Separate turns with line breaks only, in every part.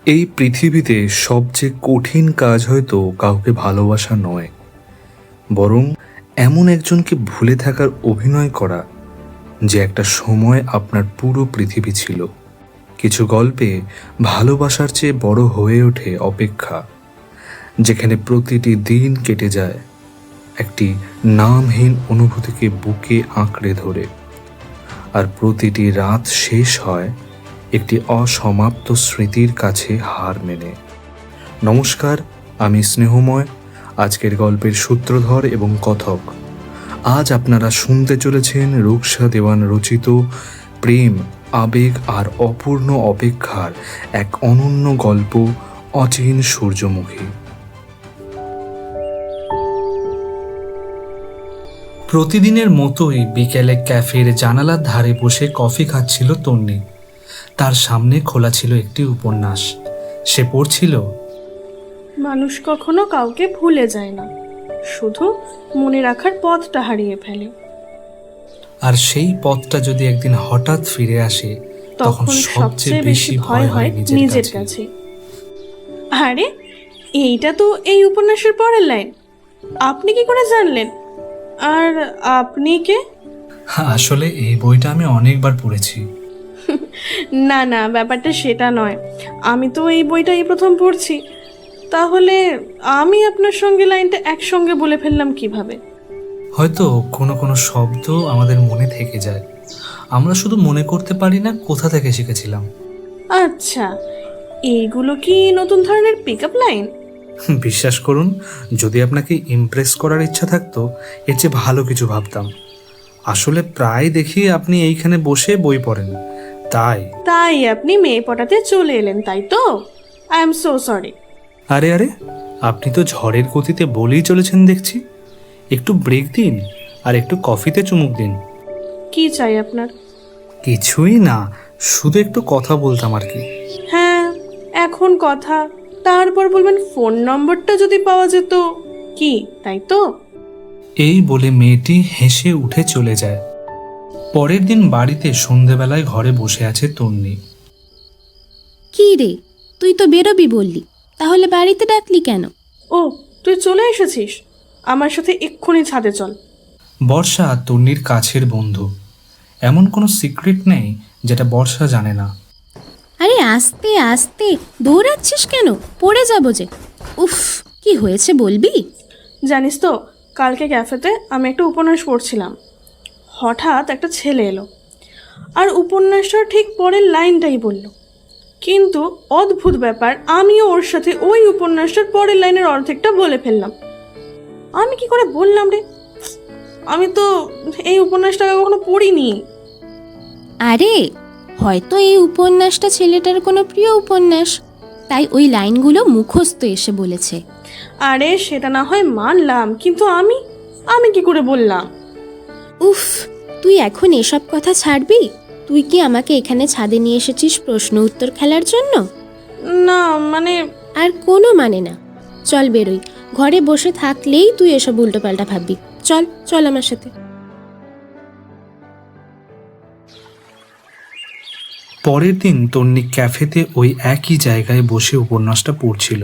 এই পৃথিবীতে সবচেয়ে কঠিন কাজ হয়তো কাউকে ভালোবাসা নয়, বরং এমন একজনকে ভুলে থাকার অভিনয় করা যে একটা সময় আপনার পুরো পৃথিবী ছিল। কিছু গল্পে ভালোবাসার চেয়ে বড় হয়ে ওঠে অপেক্ষা, যেখানে প্রতিটি দিন কেটে যায় একটি নামহীন অনুভূতিকে বুকে আঁকড়ে ধরে, আর প্রতিটি রাত শেষ হয় একটি অসমাপ্ত স্মৃতির কাছে হার মেনে। নমস্কার, আমি স্নেহময়, আজকের গল্পের সূত্রধর এবং কথক। আজ আপনারা শুনতে চলেছেন রুকসা দেওয়ান রচিত প্রেম, আবেগ আর অপূর্ণ অপেক্ষার এক অনন্য গল্প, অচিন সূর্যমুখী।
প্রতিদিনের মতোই বিকেলে ক্যাফের জানালার ধারে বসে কফি খাচ্ছিল তন্নি। তার সামনে খোলা ছিল একটি উপন্যাস। সে পড়ছিল,
মানুষ কখনো কাউকে ভুলে যায় না, শুধু মনে রাখার পথটা হারিয়ে ফেলে।
আর সেই পথটা যদি একদিন হঠাৎ ফিরে আসে তখন সবচেয়ে বেশি ভয় হয় নিজের কাছে।
আরে, এইটা তো এই উপন্যাসের পরের লাইন। আপনি কি করে জানলেন? আর আপনি কে?
আসলে এই বইটা আমি অনেকবার পড়েছি।
না না, ব্যাপারটা সেটা নয়। আমি তো এই বইটা এই প্রথম পড়ছি। তাহলে আমি আপনার সঙ্গে লাইনটা একসঙ্গে বলে ফেললাম কিভাবে?
হয়তো কোনো কোনো শব্দ আমাদের মনে থেকে যায়, আমরা শুধু মনে করতে পারি না কোথা থেকে শিখেছিলাম।
আচ্ছা, এইগুলো কি নতুন ধরনের পিকআপ লাইন?
বিশ্বাস করুন, যদি আপনাকে ইমপ্রেস করার ইচ্ছা থাকতো এর চেয়ে ভালো কিছু ভাবতাম। আসলে প্রায় দেখি আপনি এইখানে বসে বই পড়েন, তাই
আপনি মেয়ে পটাতে চলে এলেন, তাই তো? I am so sorry.
আরে আরে, আপনি তো ঝড়ের গতিতে বলেই চলেছেন দেখছি। একটু ব্রেক দিন আর একটু কফিতে চুমুক দিন।
কি চাই আপনার?
কিছুই না, শুধু একটু কথা বলতাম আর কি।
হ্যাঁ, এখন কথা, তারপর বলবেন ফোন নম্বরটা যদি পাওয়া যেত। কি, তাই তো?
এই বলে মেয়েটি হেসে উঠে চলে যায়। পরের দিন বাড়িতে সন্ধেবেলায় ঘরে বসে আছে তন্নি।
কি রে, তুই তো বেরোবি বললি, তাহলে বাড়িতে ডাকলি কেন?
ও, তুই চলে এসেছিস? আমার সাথে এক্ষুনি ছাদে চল।
বর্ষা তন্নির কাছের বন্ধু। এমন কোনো সিক্রেট নেই যেটা বর্ষা জানে না।
আরে আস্তে আস্তে দৌড়াচ্ছিস কেন? পড়ে যাবো যে। উফ, কি হয়েছে বলবি?
জানিস তো, কালকে ক্যাফেতে আমি একটা উপন্যাস পড়ছিলাম। হঠাৎ একটা ছেলে এলো আর উপন্যাসটার ঠিক পরের লাইনটাই বলল। কিন্তু অদ্ভুত ব্যাপার, আমিও ওর সাথে ওই উপন্যাসটার পরের লাইনের অর্ধেকটা বলে ফেললাম। আমি কি করে বললাম রে? আমি তো এই উপন্যাসটা কখনো পড়িনি।
আরে, হয়তো এই উপন্যাসটা ছেলেটার কোনো প্রিয় উপন্যাস, তাই ওই লাইনগুলো মুখস্থ এসে বলেছে।
আরে সেটা না হয় মানলাম, কিন্তু আমি আমি কি করে বললাম?
উফ, তুই এখন এসব কথা ছাড়বি? তুই কি আমাকে এখানে ছাদে নিয়ে এসেছিস প্রশ্ন উত্তর খেলার জন্য?
না মানে,
আর কোনো মানে না। চল বেরোই, ঘরে বসে থাকলেই তুই এসব উল্টোপাল্টা ভাববি। চল চল আমার সাথে।
পরের দিন তন্নি ক্যাফেতে ওই একই জায়গায় বসে উপন্যাসটা পড়ছিল।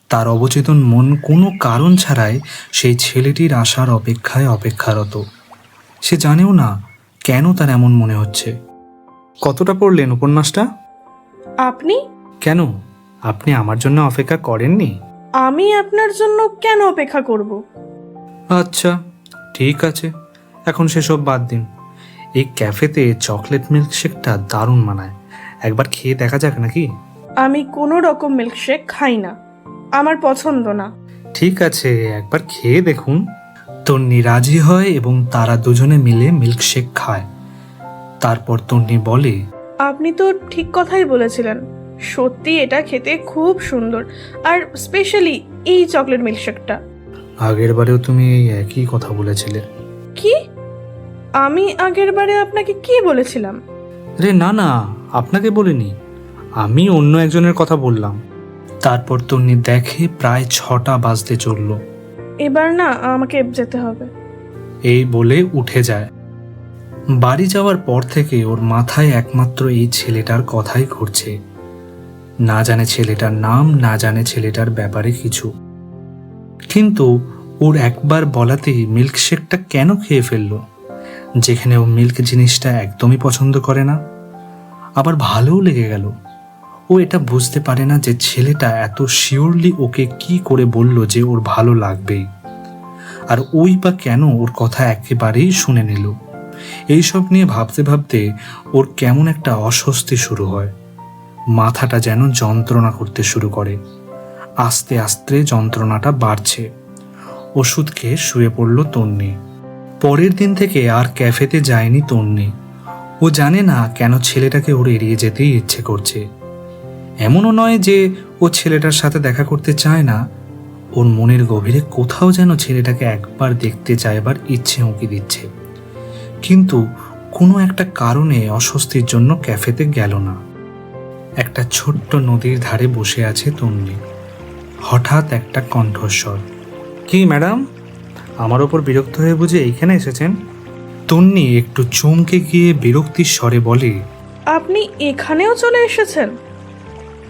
তার অবচেতন মন কোনো কারণ ছাড়াই সেই ছেলেটির আসার অপেক্ষায় অপেক্ষারত। সে জানেও না কেন তার এমন মনে হচ্ছে। কতটা পড়লেন উপন্যাসটা?
আপনি?
কেন, আপনি আমার জন্য অপেক্ষা করেননি?
আমি আপনার জন্য কেন অপেক্ষা করব?
আচ্ছা, ঠিক আছে, এখন সেসব বাদ দিন। এই ক্যাফেতে চকলেট মিল্কশেকটা দারুণ মানায়, একবার খেয়ে দেখা যাক নাকি?
আমি কোনো রকম মিল্কশেক খাই না, আমার পছন্দ না।
ঠিক আছে, একবার খেয়ে দেখুন। তন্নি রাজি হয় এবং তারা দুজনে মিলে মিল্কশেক খায়। তারপর তন্নি বলে,
আপনি তো ঠিক কথাই বলেছিলেন, সত্যি এটা খেতে খুব সুন্দর, আর স্পেশালি এই চকলেট মিল্কশেকটা।
আগের বারেও তুমি এই একই কথা বলেছিলে।
কি? আমি আগের বারে আপনাকে কি বলেছিলাম?
রে না না, আপনাকে বলিনি, আমি অন্য একজনের কথা বললাম। তারপর তন্নি দেখে প্রায় 6টা বাজতে চলল।
এবার না আমাকে যেতে হবে।
এই বলে উঠে যায়। বাড়ি যাওয়ার পর থেকে ওর মাথায় একমাত্র এই ছেলেটার কথাই ঘুরছে। না জানে ছেলেটার নাম, না জানে ছেলেটার ব্যাপারে কিছু। কিন্তু ওর একবার বলাতেই মিল্কশেকটা কেন খেয়ে ফেললো, যেখানে ও মিল্ক জিনিসটা একদমই পছন্দ করে না। আবার ভালোও লেগে গেল। ও এটা বুঝতে পারে না যে ছেলেটা এত শিওরলি ওকে কি করে বলল যে ওর ভালো লাগবেই, আর ওই বা কেন ওর কথা একেবারেই শুনে নিল। এইসব নিয়ে ভাবতে ভাবতে ওর কেমন একটা অস্বস্তি শুরু হয়। মাথাটা যেন যন্ত্রণা করতে শুরু করে। আস্তে আস্তে যন্ত্রণাটা বাড়ছে। ওষুধ খেয়ে শুয়ে পড়ল তন্নি। পরের দিন থেকে আর ক্যাফেতে যায়নি তন্নি। ও জানে না কেন ছেলেটাকে ওর এড়িয়ে যেতেই ইচ্ছে করছে। এমনও নয় যে ও ছেলেটার সাথে দেখা করতে চায় না, ওর মনের গভীরে কোথাও যেন ছেলেটাকে একবার দেখতে চাইবার ইচ্ছে উঁকি দিচ্ছে। কিন্তু কোনো একটা কারণে অস্বস্তির জন্য ক্যাফেতে গেল না। একটা ছোট্ট নদীর ধারে বসে আছে তন্নি। হঠাৎ একটা কণ্ঠস্বর, কি ম্যাডাম, আমার ওপর বিরক্ত হয়ে বুঝে এইখানে এসেছেন? তন্নি একটু চমকে গিয়ে বিরক্তির স্বরে বলে,
আপনি এখানেও চলে এসেছেন?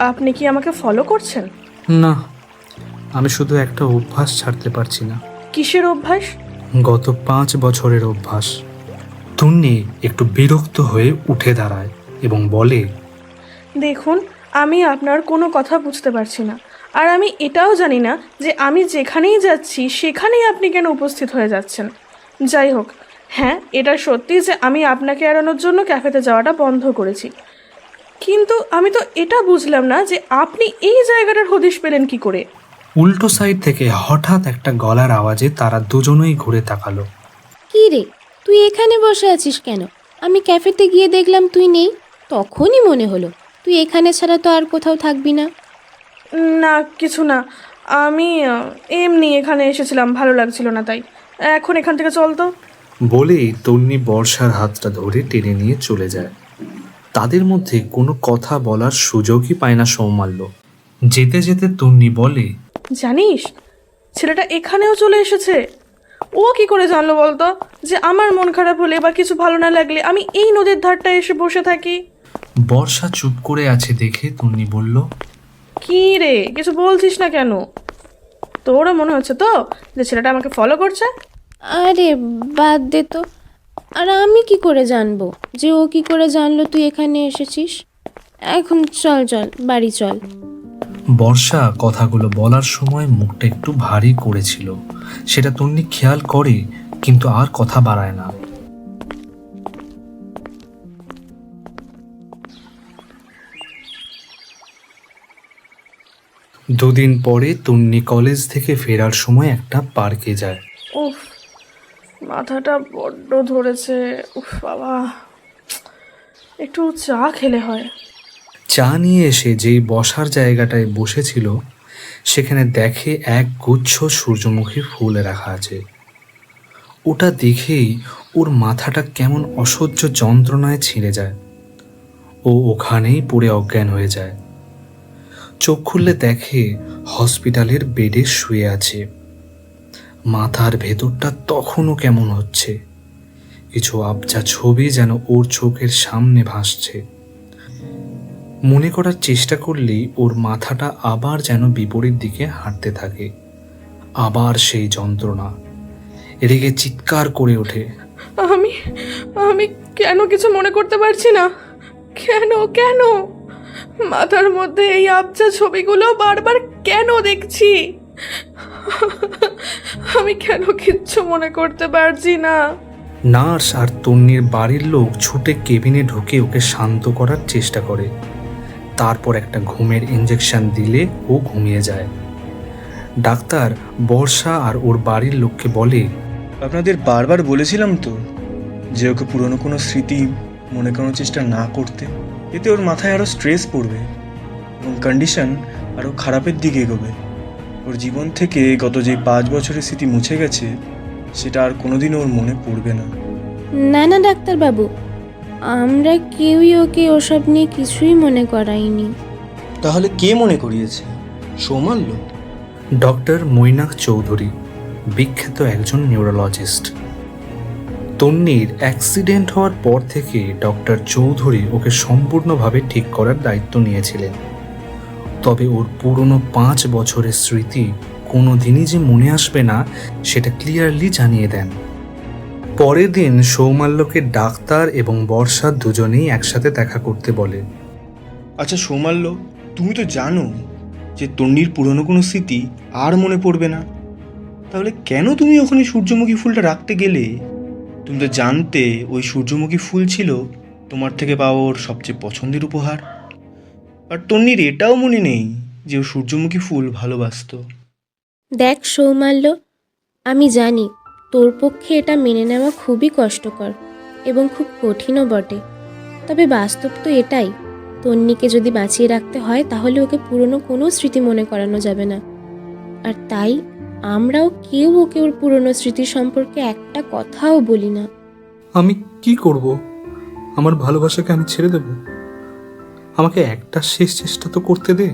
আপনি কি আমাকে ফলো করছেন?
না, আমি শুধু একটা অভ্যাস ছাড়তে পারছি না।
কিসের অভ্যাস?
গত 5 বছরের অভ্যাস। তন্নি একটু বিরক্ত হয়ে উঠে দাঁড়ায় এবং বলে,
দেখুন, আমি আপনার কোনো কথা বুঝতে পারছি না। আর আমি এটাও জানি না যে আমি যেখানেই যাচ্ছি সেখানেই আপনি কেন উপস্থিত হয়ে যাচ্ছেন। যাই হোক, হ্যাঁ, এটা সত্যি যে আমি আপনাকে এড়ানোর জন্য ক্যাফেতে যাওয়াটা বন্ধ করেছি। কিন্তু আমি তো এটা বুঝলাম না যে আপনি এই জায়গাটার হদিশ পেলেন কি করে।
উল্টো সাইড থেকে হঠাৎ একটা গলার আওয়াজে তারা দুজনেই ঘুরে তাকালো।
কি রে, তুই এখানে বসে আছিস কেন? আমি ক্যাফেতে গিয়ে দেখলাম তুই নেই, তখনই মনে হলো তুই এখানে ছাড়া তো আর কোথাও থাকবি না।
না, কিছু না, আমি এমনি এখানে এসেছিলাম, ভালো লাগছিল না তাই। এখন এখান থেকে চল তো।
বলেই তন্নি বর্ষার হাতটা ধরে টেনে নিয়ে চলে যায়। তাদের মধ্যে কোনো কথা বলার সুযোগই পায় না সৌমাল্য।
যেতে যেতে তন্নি বলে,
জানিস, ছেলেটা এখানেও চলে এসেছে। ও কি করে জানলো বলতো যে আমার মন খারাপ হলে বা কিছু ভালো না লাগলে আমি এই নদীর ধারটা এসে বসে থাকি?
বর্ষা চুপ করে আছে দেখে তন্নি বলল,
কি রে, কিছু বলছিস না কেন? তোরও মনে হচ্ছে তো যে ছেলেটা আমাকে ফলো করছে?
আরে বাদ দে তো, আর আমি কি করে জানবো যে ও কি করে জানলো তুই এখানে এসেছিস? এখন চল চল বাড়ি চল।
বর্ষা কথাগুলো বলার সময় মুখটা একটু ভারী করেছিল। সেটা তন্নি খেয়াল করে, কিন্তু আর কথা বাড়ায় না। দুদিন পরে তন্নি কলেজ থেকে ফেরার সময় একটা পার্কে যায়।
উফ, মাথাটা বড্ড ধরেছে। উফ বাবা, একটু চা খেলে হয়।
চা নিয়ে এসে যেই বসার জায়গাটায় বসেছিল সেখানে দেখে এক গুচ্ছ সূর্যমুখী ফুল রাখা আছে। ওটা দেখেই ওর মাথাটা কেমন অসহ্য যন্ত্রণায় ছিঁড়ে যায়। ও ওখানেই পড়ে অজ্ঞান হয়ে যায়। চোখ খুললে দেখে হসপিটালের বেডে শুয়ে আছে। মাথার ভেতরটা তখনও কেমন হচ্ছে। কিছু আবছা ছবি যেন ওর চোখের সামনে ভাসছে। মনে করার চেষ্টা করলেই ওর মাথাটা আবার যেন বিপরীত দিকে হাঁটতে থাকে। আবার সেই যন্ত্রণা। রেগে চিৎকার করে ওঠে,
আমি আমি কেন কিছু মনে করতে পারছি না? কেন কেন মাথার মধ্যে এই আবছা ছবিগুলো বারবার কেন দেখছি? আমি কেন কিচ্ছু মনে করতে পারছি না?
নার্স আর তন্নির বাড়ির লোক ছুটে কেবিনে ঢুকে ওকে শান্ত করার চেষ্টা করে। তারপর একটা ঘুমের ইঞ্জেকশন দিলে ও ঘুমিয়ে যায়। ডাক্তার বর্ষা আর ওর বাড়ির লোককে বলে,
আপনাদের বারবার বলেছিলাম তো যে ওকে পুরনো কোনো স্মৃতি মনে করানোর চেষ্টা না করতে। এতে ওর মাথায় আরও স্ট্রেস পড়বে এবং কন্ডিশন আরও খারাপের দিকে এগোবে। ওর জীবন থেকে গত যে 5 বছরের স্মৃতি মুছে গেছে সেটা আর কোনোদিনও ওর মনে পড়বে না।
না না ডাক্তারবাবু, আমরা কেউই ওকে ওসব নিয়ে কিছুই মনে করাইনি।
তাহলে কে মনে করিয়েছে? সৌমাল্য?
ডক্টর মৈনাক চৌধুরী, বিখ্যাত একজন নিউরোলজিস্ট। তন্নির অ্যাক্সিডেন্ট হওয়ার পর থেকে ডক্টর চৌধুরী ওকে সম্পূর্ণভাবে ঠিক করার দায়িত্ব নিয়েছিলেন। তবে ওর পুরনো 5 বছরের স্মৃতি কোনো দিনই যে মনে আসবে না সেটা ক্লিয়ারলি জানিয়ে দেন। পরের দিন সৌমাল্যকে ডাক্তার এবং বর্ষা দুজনেই একসাথে দেখা করতে বলে।
আচ্ছা সৌমাল্য, তুমি তো জানো যে তন্নির পুরনো কোনো স্মৃতি আর মনে পড়বে না, তাহলে কেন তুমি ওখানে সূর্যমুখী ফুলটা রাখতে গেলে? তুমি তো জানতে ওই সূর্যমুখী ফুল ছিল তোমার থেকে পাওয়া ওর সবচেয়ে পছন্দের উপহার। আর তন্নির এটাও মনে নেই যে ও সূর্যমুখী ফুল ভালোবাসতো।
দেখ সৌমাল্য, আমি জানি তোর পক্ষে এটা মেনে নেওয়া খুবই কষ্টকর এবং খুব কঠিনও বটে, তবে বাস্তব তো এটাই। তন্নিকে যদি বাঁচিয়ে রাখতে হয় তাহলে ওকে পুরনো কোনো স্মৃতি মনে করানো যাবে না। আর তাই আমরাও কেউ ওকে ওর পুরনো স্মৃতি সম্পর্কে একটা কথাও বলি না।
আমি কি করব? আমার ভালোবাসাকে আমি ছেড়ে দেব? আমাকে একটা শেষ চেষ্টা তো করতে দে।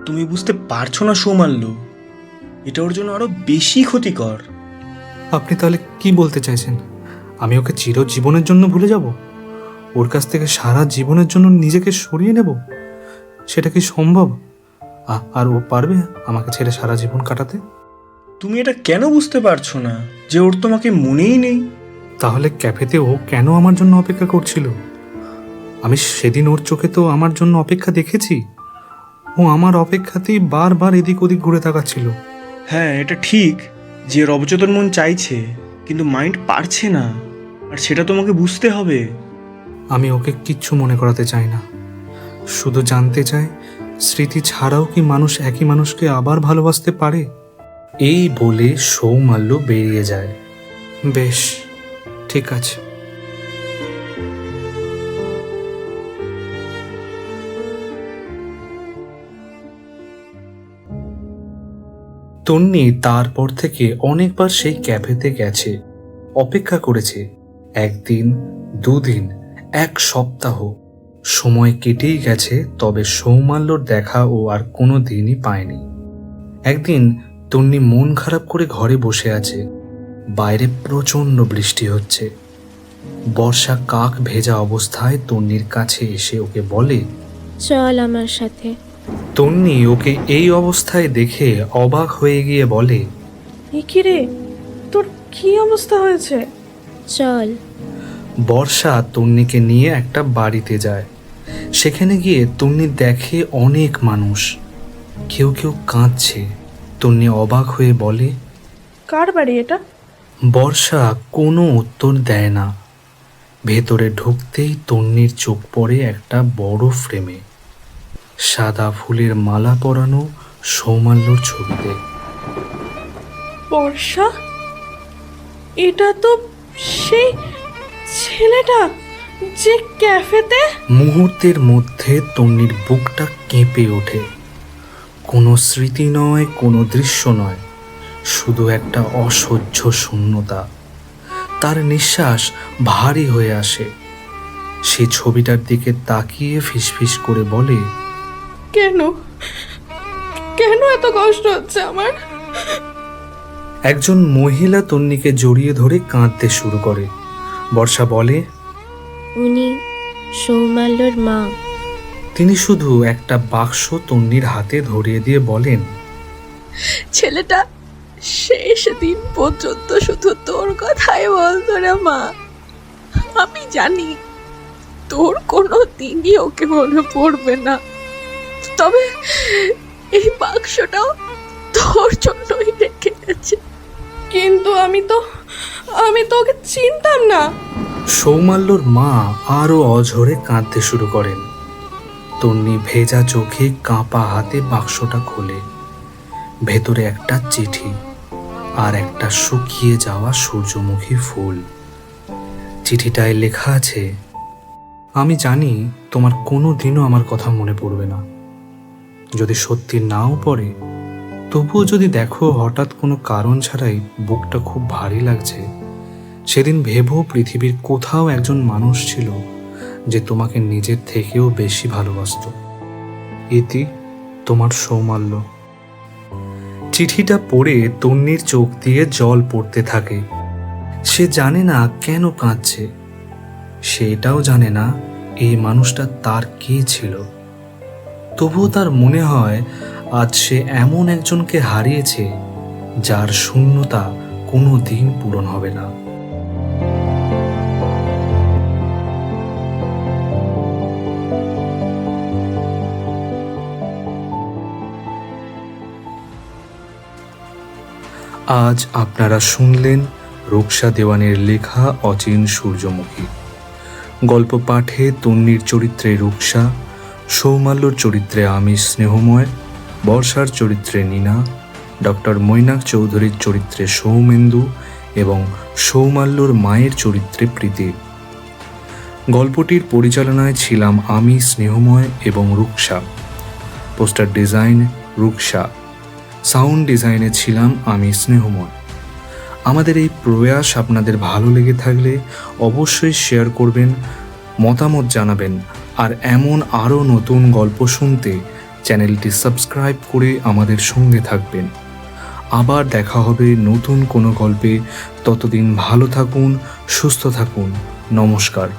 তুমি বুঝতে পারছো না সৌমাল্য, এটা ওর জন্য আরো বেশি ক্ষতিকর।
আপনি তাহলে কি বলতে চাইছেন? আমি ওকে চিরজীবনের জন্য ভুলে যাব? ওর কাছ থেকে সারা জীবনের জন্য নিজেকে সরিয়ে নেব? সেটা কি সম্ভব? আর ও পারবে আমাকে ছেড়ে সারা জীবন কাটাতে?
তুমি এটা কেন বুঝতে পারছো না যে ওর তোমাকে মনেই নেই?
তাহলে ক্যাফেতে ও কেন আমার জন্য অপেক্ষা করছিল? আমি সেদিন ওর চোখে তো আমার জন্য অপেক্ষা দেখেছি। ও আমার অপেক্ষাতেই বারবার এদিক ওদিক ঘুরে তাকাচ্ছিল।
হ্যাঁ, এটা ঠিক যে ওর অবচেতন মন চাইছে, কিন্তু মাইন্ড পারছে না, আর সেটা তোমাকে বুঝতে হবে।
আমি ওকে কিচ্ছু মনে করাতে চাই না, শুধু জানতে চাই স্মৃতি ছাড়াও কি মানুষ একই মানুষকে আবার ভালোবাসতে পারে? এই বলে সৌমাল্য বেরিয়ে যায়। বেশ, ঠিক আছে। তন্নি তারপর থেকে অনেকবার সেই ক্যাফেতে গেছে, অপেক্ষা করেছে। 1 দিন, 2 দিন, 1 সপ্তাহ সময় কেটেই গেছে, তবে সৌমাল্যর দেখা ও আর কোনো দিনই পায়নি। একদিন তন্নি মন খারাপ করে ঘরে বসে আছে। বাইরে প্রচণ্ড বৃষ্টি হচ্ছে। বর্ষা কাক ভেজা অবস্থায় তন্নির কাছে এসে ওকে বলে,
চল আমার সাথে।
তন্নি ওকে এই অবস্থায় দেখে অবাক হয়ে গিয়ে বলে,
এ কি রে, তোর কি অবস্থা হয়েছে?
চল।
বর্ষা তন্নিকে নিয়ে একটা বাড়িতে যায়। সেখানে গিয়ে তন্নি দেখে অনেক মানুষ, কেউ কেউ কাঁদছে। তন্নি অবাক হয়ে বলে,
কার বাড়ি এটা?
বর্ষা কোনো উত্তর দেয় না। ভেতরে ঢুকতেই তন্নির চোখ পড়ে একটা বড় ফ্রেমে সাদা ফুলের মালা পরানো সৌমাল্যর ছবিতে।
বর্ষা, এটা তো সেই ছেলেটা যে ক্যাফেতে।
মুহূর্তের মধ্যে তন্নির বুকটা কেঁপে ওঠে। কোনো স্মৃতি নয়, কোনো দৃশ্য নয়, শুধু একটা অসহ্য শূন্যতা। তার নিঃশ্বাস ভারী হয়ে আসে। সে ছবিটার দিকে তাকিয়ে ফিসফিস করে বলে,
কেন কেন এত কষ্ট হচ্ছে আমার?
একজন মহিলা তন্নিকে জড়িয়ে ধরে কাঁদতে শুরু করে। বর্ষা বলে,
উনি সৌমাল্যর মা।
তিনি শুধু একটা বাক্স তন্নির হাতে ধরিয়ে দিয়ে বলেন,
ছেলেটা শেষ দিন পর্যন্ত শুধু তোর কথাই বলতো রে মা। আমি জানি তোর কোনো দিনই ওকে মনে পড়বে না, তবে এই বাক্সটাও তোর জন্যই রেখে গেছে।
কিন্তু আমি তো ওকে চিনতাম না।
সৌমাল্যর মা আরো অঝরে কাঁদতে শুরু করেন। তন্নি ভেজা চোখে কাঁপা হাতে বাক্সটা খোলে। ভেতরে একটা চিঠি আর একটা শুকিয়ে যাওয়া সূর্যমুখী ফুল। চিঠিটায় লেখা আছে, আমি জানি তোমার কোনো দিনও আমার কথা মনে পড়বে না। যদি সত্যি নাও পড়ে, তবুও যদি দেখো হঠাৎ কোনো কারণ ছাড়াই বুকটা খুব ভারী লাগছে, সেদিন ভেবো পৃথিবীর কোথাও একজন মানুষ ছিল যে তোমাকে নিজের থেকেও বেশি ভালোবাসতো। ইতি, তোমার সৌমাল্য। চিঠিটা পড়ে তন্নির চোখ দিয়ে জল পড়তে থাকে। সে জানে না কেন কাঁদছে, সে এটাও জানে না এই মানুষটা তার কে ছিল। তবুও তার মনে হয় আজ সে এমন একজনকে হারিয়েছে যার শূন্যতা কোনো দিন পূরণ হবে না। আজ আপনারা শুনলেন রুকসা দেওয়ানের লেখা অচিন সূর্যমুখী। গল্প পাঠে তন্নির চরিত্রে রুকসা, সৌমাল্যর চরিত্রে আমি স্নেহময়, বর্ষার চরিত্রে নীনা, ডক্টর মৈনাক চৌধুরীর চরিত্রে সৌমেন্দু এবং সৌমাল্যর মায়ের চরিত্রে প্রীতি। গল্পটির পরিচালনায় ছিলাম আমি স্নেহময় এবং রুকসা। পোস্টার ডিজাইন রুকসা, সাউন্ড ডিজাইনে ছিলাম আমি স্নেহময়। আমাদের এই প্রয়াস আপনাদের ভালো লেগে থাকলে অবশ্যই শেয়ার করবেন, মতামত জানাবেন, আর এমন আরও নতুন গল্প শুনতে চ্যানেলটি সাবস্ক্রাইব করে আমাদের সঙ্গে থাকবেন। আবার দেখা হবে নতুন কোনো গল্পে। ততদিন ভালো থাকুন, সুস্থ থাকুন। নমস্কার।